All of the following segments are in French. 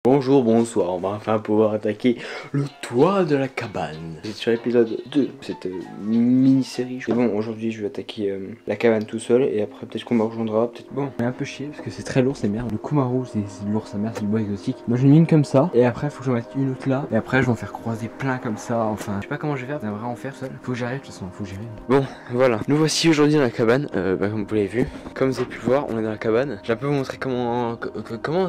Bonjour, bonsoir, on va enfin pouvoir attaquer le toit de la cabane. C'est sur l'épisode 2 de cette mini-série. Et bon, aujourd'hui je vais attaquer la cabane tout seul et après peut-être qu'on me rejoindra, peut-être bon. On est un peu chier parce que c'est très lourd ces merdes. Le Kumaru c'est lourd sa mère, c'est du bois exotique. Moi j'ai mis une comme ça et après faut que j'en mette une autre là. Et après je vais en faire croiser plein comme ça. Enfin, je sais pas comment je vais faire, j'aimerais en faire seul. Faut que j'arrive de toute façon, faut que j'y arrive. Bon, voilà, nous voici aujourd'hui dans la cabane, comme vous l'avez vu. Comme vous avez pu le voir, on est dans la cabane. J'ai un peu vous montrer comment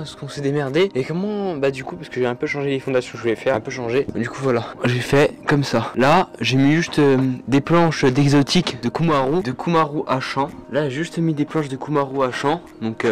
est-ce qu'on s'est démerdé et comment, bah du coup, parce que j'ai un peu changé les fondations que je voulais faire, un peu changé. Du coup voilà, j'ai fait comme ça. Là, j'ai mis juste des planches d'exotique de Kumaru à champ. Là, j'ai juste mis des planches de Kumaru à champ, donc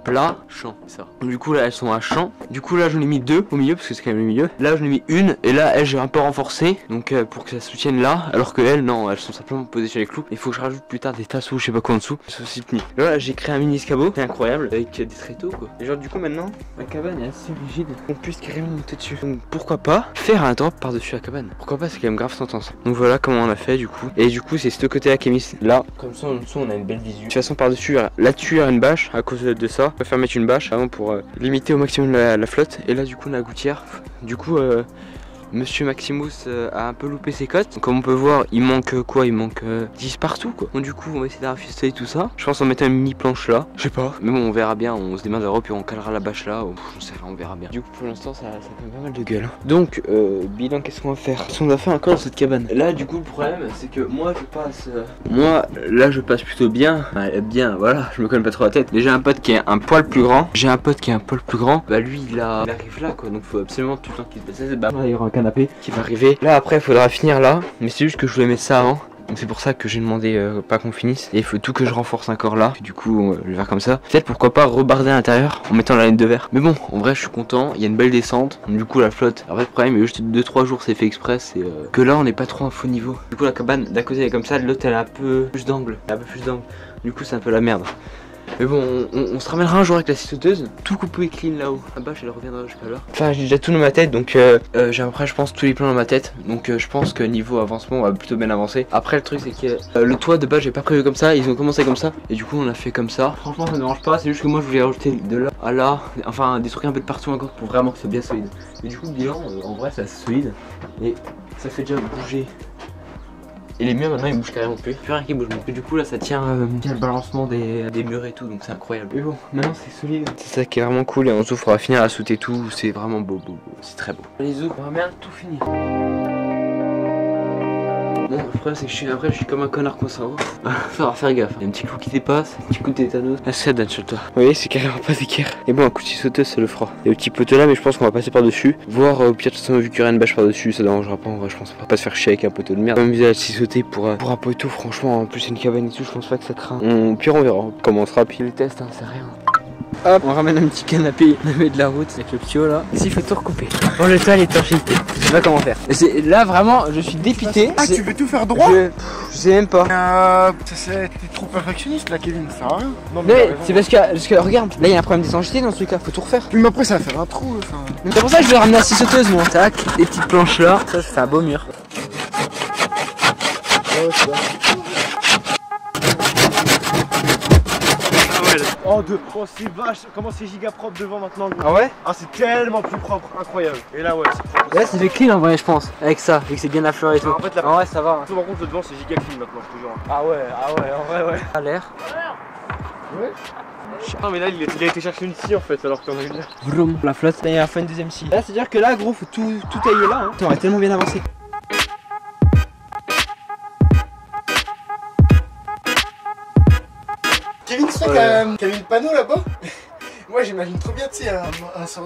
plat, champ, ça. Donc, du coup là, elles sont à champ. Du coup là, j'en ai mis deux au milieu parce que c'est quand même le milieu. Là, j'en ai mis une et là, elle, j'ai un peu renforcé, donc pour que ça soutienne là, alors que elles, non, elles sont simplement posées sur les clous. Il faut que je rajoute plus tard des tasseaux, je sais pas quoi en dessous. C'est aussi tenu. Là, j'ai créé un mini escabeau, c'est incroyable, avec des tréteaux quoi. Et genre du coup maintenant, la cabane est assez rigide, on puisse carrément monter dessus. Donc pourquoi pas faire un drop par-dessus la cabane. Pourquoi pas, c'est quand même grave sentence. Donc voilà comment on a fait du coup. Et du coup, c'est ce côté-là qui est mis là. Comme ça, en dessous, on a une belle visu. De toute façon, par-dessus, là-dessus, il y a une bâche. À cause de ça, on va faire mettre une bâche avant pour limiter au maximum la flotte. Et là, du coup, on a la gouttière. Du coup, Monsieur Maximus a un peu loupé ses cotes. Donc, comme on peut voir, il manque quoi? Il manque 10 partout quoi. Donc du coup on va essayer d'afficher tout ça. Je pense en mettant une mini planche là. Je sais pas. Mais bon on verra bien. On se démerdera puis on calera la bâche là. J'en sais rien, on verra bien. Du coup pour l'instant ça fait pas mal de gueule. Donc bilan, qu'est-ce qu'on va faire? Qu'est-ce qu'on va faire encore dans cette cabane? Là du coup le problème c'est que moi je passe. Moi là je passe plutôt bien. Bien voilà. Je me colle pas trop la tête. Mais j'ai un pote qui est un poil plus grand. Bah lui il arrive là quoi. Donc faut absolument tout le temps qu'il se passe. Bah il y aura un canapé qui va arriver. Là après il faudra finir là. Mais c'est juste que je voulais mettre ça avant. Donc c'est pour ça que j'ai demandé pas qu'on finisse. Et il faut tout que je renforce encore là. Du coup je vais faire comme ça. Peut-être pourquoi pas rebarder à l'intérieur en mettant la laine de verre. Mais bon en vrai je suis content. Il y a une belle descente. Du coup la flotte. Alors, pas de problème, il y a juste 2-3 jours c'est fait express. Et que là on n'est pas trop à faux niveau. Du coup la cabane d'un côté elle est comme ça. De l'autre elle a un peu plus d'angle. Du coup c'est un peu la merde. Mais bon, on se ramènera un jour avec la scie sauteuse. Tout coupé et clean là-haut. La bâche elle reviendra jusqu'à l'heure. Enfin j'ai déjà tout dans ma tête. Donc j'ai après je pense tous les plans dans ma tête. Donc je pense que niveau avancement on va plutôt bien avancer. Après le truc c'est que le toit de base j'ai pas prévu comme ça. Ils ont commencé comme ça. Et du coup on a fait comme ça. Franchement ça ne dérange pas. C'est juste que moi je voulais rajouter de là à là. Enfin des trucs un peu de partout encore pour vraiment que ce soit bien solide. Et du coup le bilan en vrai c'est assez solide. Et ça fait déjà bouger. Et les murs maintenant ils bougent carrément plus rien qui bouge. Et du coup là ça tient le balancement des murs et tout, donc c'est incroyable. Mais bon maintenant c'est solide. C'est ça qui est vraiment cool. Et en dessous il faudra finir à sauter tout. C'est vraiment beau. C'est très beau. Les os, on va bien tout finir. Bon, le problème c'est que je suis comme un connard coincé en haut. Faudra faire gaffe. Il y a un petit clou qui dépasse, un petit coup de tétanos. Là ça donne sur toi. Vous voyez, c'est carrément pas d'équerre. Et bon, un coup de scie sauteuse ça le fera. Il y a le petit poteau là, mais je pense qu'on va passer par dessus. Voir au pire de toute façon, vu qu'il y aura une bâche par dessus, ça dérangera pas en vrai, je pense pas. Pas se faire chier avec un poteau de merde. On va m'amuser à scie sauter pour un poteau, franchement. En plus, c'est une cabane et tout, je pense pas que ça craint. Au pire, on verra. On commencera puis le test, hein, c'est rien. Hop, on ramène un petit canapé, on met de la route avec le tuyau là. Ici il faut tout recouper. Bon, le toit l'étanchéité. Je sais pas comment faire. Là vraiment je suis dépité. Ah tu veux tout faire droit? Je sais même pas. T'es trop perfectionniste là Kevin, ça sert à rien. Non mais c'est parce que regarde, là il y a un problème d'étanchéité dans ce truc là, faut tout refaire. Mais après ça va faire un trou. Enfin... C'est pour ça que je vais ramener la scie sauteuse moi. Tac, les petites planches là. Ça c'est un beau mur. Oh c'est vache, comment c'est giga propre devant maintenant gros. Ah ouais? Ah c'est tellement plus propre, incroyable. Et là ouais c'est propre. Là c'est fait clean en vrai je pense, avec ça, vu que c'est bien la fleur et tout. En fait ouais ça va. Par contre le devant c'est giga clean maintenant je te jure. Ah ouais, en vrai ouais. À l'air. Ouais. Non mais là il a été chercher une scie en fait alors qu'on a eu là. Vroom, la flotte, là il y a fait une deuxième scie. Là c'est à dire que là gros faut tout tailler là hein. On aurait tellement bien avancé. Kevin, tu sais qu'il y a le panneau là-bas? Moi j'imagine trop bien, tu sais,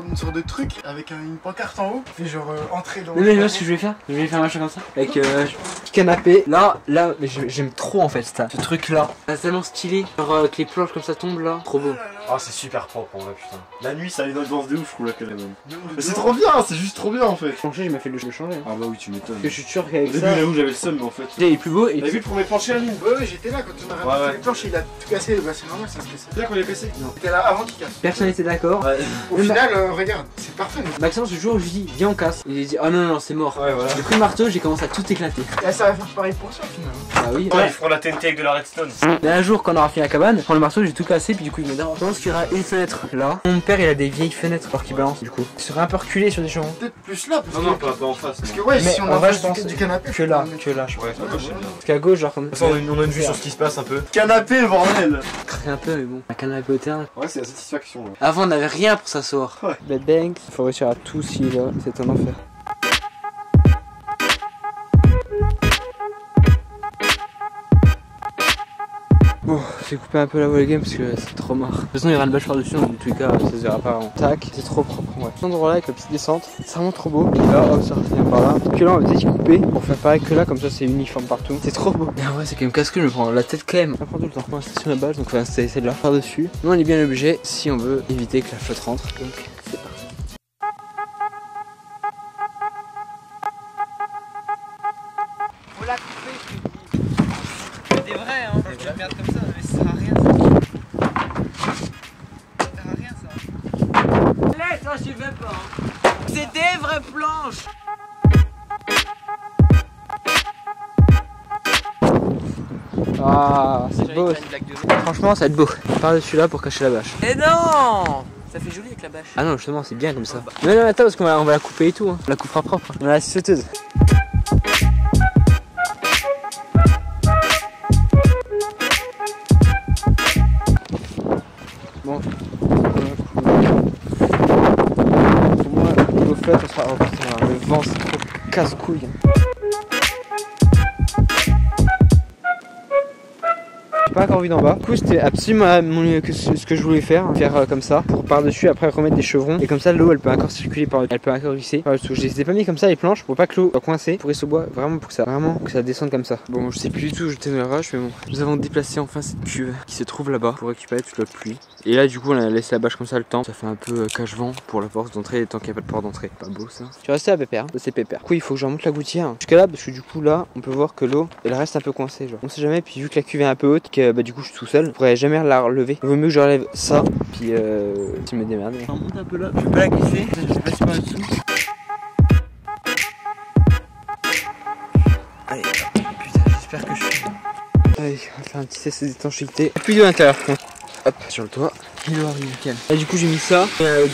une sorte de truc avec une pancarte en haut. Fait genre entrer dans. Mais là ce que je vais faire, je vais faire un machin comme ça. Avec petit canapé. Là, mais j'aime trop en fait ça. Ce truc là. C'est tellement stylé. Genre que les planches comme ça tombent là. Trop beau. Ah c'est super propre en vrai putain. La nuit ça a une ambiance de ouf je trouve là quand même. C'est trop bien, c'est juste trop bien en fait. Plancher, j'ai m'a fait le changer. Ah bah oui tu m'étonnes. Parce que je suis sûr qu'avec ça. ça. J'avoue j'avais le seum mais en fait. Il est plus beau et. T'as vu le premier plancher à ligne? Ouais j'étais là quand on a ramené les planches, il a tout cassé, bah c'est normal ça se casse. C'est bien qu'on l'ait cassé? Non. T'étais là avant qu'il casse. personne n'était d'accord. Ouais. Au final, regarde, c'est parfait. Maxence, le jour où je lui dis viens on casse, il a dit oh non c'est mort. Ouais, voilà. J'ai pris le marteau, j'ai commencé à tout éclater. Et ça va faire pareil pour ça au final. Ah oui. Ouais, ils feront la TNT avec de la redstone. Mais un jour quand on aura fini la cabane, je prends le marteau, j'ai tout cassé, puis du coup il m'a dit je pense qu'il y aura une fenêtre là. Mon père il a des vieilles fenêtres alors qu'il balance du coup. Il serait un peu reculé sur des champs. Peut-être plus là, parce Non, que... non, pas en face. Parce que ouais, Mais si on en a vrai, face je pense du canapé... Que là, je que là. Ouais, ça doit. Parce qu'à gauche genre comme De toute façon, on a une vue sur ce qui se passe un peu. Canapé, bordel. craque un peu mais bon. Un canapé au terrain. Ouais, c'est la satisfaction. Là. Avant on n'avait rien pour s'asseoir. Ouais. Bad Banks, faut réussir à tout scier là, c'est un enfer. Bon, j'ai coupé un peu la volley game parce que c'est trop marre. De toute façon, il y aura une bâche par-dessus, donc en tous les cas, ça se verra pas vraiment. Tac, c'est trop propre. Ouais. Cet endroit là avec la petite descente, c'est vraiment trop beau. Et là, hop, ça revient par là. Puis là, on va peut-être y couper pour faire pareil que là, comme ça, c'est uniforme partout. C'est trop beau. Et en vrai, c'est quand même casse-couille, je me prends la tête quand même. On prend tout le temps. On va installer la bâche, donc on va installer celle-là par-dessus. Nous, on est bien obligé si on veut éviter que la flotte rentre. Donc, c'est parti. Faut la couper, je te dis. C'est vrai, hein. Je vais merde comme ça, mais ça sert à rien. Ça sert à rien, ça. Laisse, ça suffit pas. Hein. C'est des vraies planches. Ah, c'est beau. Franchement, ça va être beau. Par-dessus là pour cacher la bâche. Mais non, ça fait joli avec la bâche. Ah non, justement, c'est bien comme ça. Mais non, attends, parce qu'on va la couper et tout. Hein. On la coupera propre. On a la sauteuse. Bon. Pour moi, niveau flotte, on sera. Oh putain, le vent, c'est trop casse-couille. J'ai pas encore vu d'en bas. Du coup, c'était absolument ce que je voulais faire comme ça, pour par-dessus après remettre des chevrons. Et comme ça, l'eau elle peut encore circuler elle peut encore glisser par dessous. Je les ai pas mis comme ça les planches pour pas que l'eau soit coincée pour ce bois, vraiment pour que ça descende comme ça. Bon, je sais plus du tout jeter dans le rush, mais bon. Nous avons déplacé enfin cette cuve qui se trouve là-bas pour récupérer toute la pluie. Et là, du coup, on a laissé la bâche comme ça le temps. Ça fait un peu cache-vent pour la porte d'entrée, tant qu'il n'y a pas de porte d'entrée. Pas beau ça. Je suis resté à pépère, c'est pépère. Du coup, il faut que je remonte la gouttière jusqu'à là, parce que du coup, là, on peut voir que l'eau elle reste un peu coincée. Genre, on sait jamais. Puis vu que la cuve est un peu haute, que bah, du coup, je suis tout seul, je pourrais jamais la relever. Il vaut mieux que je relève ça, puis je me démerde. On remonte un peu là, je vais pas la glisser, je passe par dessous. Allez, putain, j'espère que je suis. Allez, on va faire un petit test d'étanchéité. Plus de l'intérieur. Hop, sur le toit. Il doit arriver, nickel. Là, du coup, j'ai mis ça.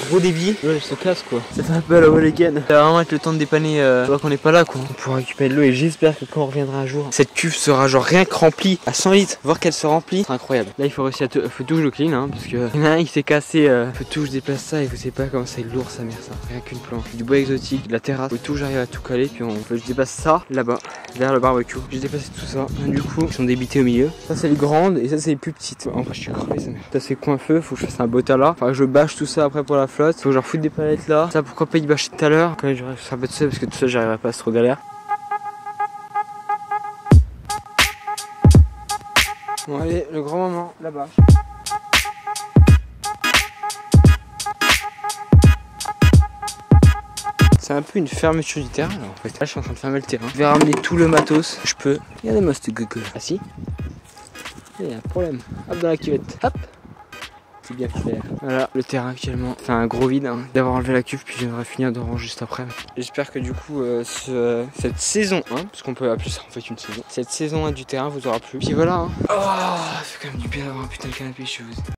Gros débit. Ouais, ça casse quoi. Ça fait un peu à la Walligan. Ça va vraiment être le temps de dépanner alors qu'on n'est pas là quoi. On pourra récupérer de l'eau et j'espère que quand on reviendra un jour, cette cuve sera genre rien que remplie à 100 litres. Voir qu'elle se remplit, c'est incroyable. Là, il faut réussir à faut tout que je le clean hein, parce que il y en a un, il s'est cassé. Faut tout que je déplace ça et vous savez pas comment c'est lourd sa mère ça. Rien qu'une planche. Du bois exotique, de la terrasse. Faut tout que j'arrive à tout caler. Puis je dépasse ça là-bas, derrière le barbecue. J'ai déplacé tout ça. Du coup, ils sont débités au milieu. Ça, c'est les grandes et ça, c'est les plus petites. En vrai, je suis crevé sa mère. Ça, c'est coin feu. Faut que je fasse un bota là. Enfin, que je bâche tout ça après pour la flotte. Faut que je refouille des palettes là. Ça, pourquoi pas y bâcher tout à l'heure. Quand je serai un peu tout seul parce que tout ça, j'arriverai pas, c'est trop galère. Bon, allez, le grand moment, la bâche. C'est un peu une fermeture du terrain là en fait. Là, je suis en train de fermer le terrain. Je vais ramener tout le matos que je peux. Regardez-moi ce gueule. Ah si. Il y a un problème. Hop dans la cuvette. Hop. C'est bien fait. Voilà le terrain actuellement. C'est un gros vide hein, d'avoir enlevé la cuve puis je viendrai finir de ranger juste après. J'espère que du coup cette saison 1, parce qu'on peut appeler ça en fait une saison, cette saison 1 du terrain vous aura plu. Puis voilà hein. Oh, ça fait quand même du bien d'avoir un putain de canapé chez vous.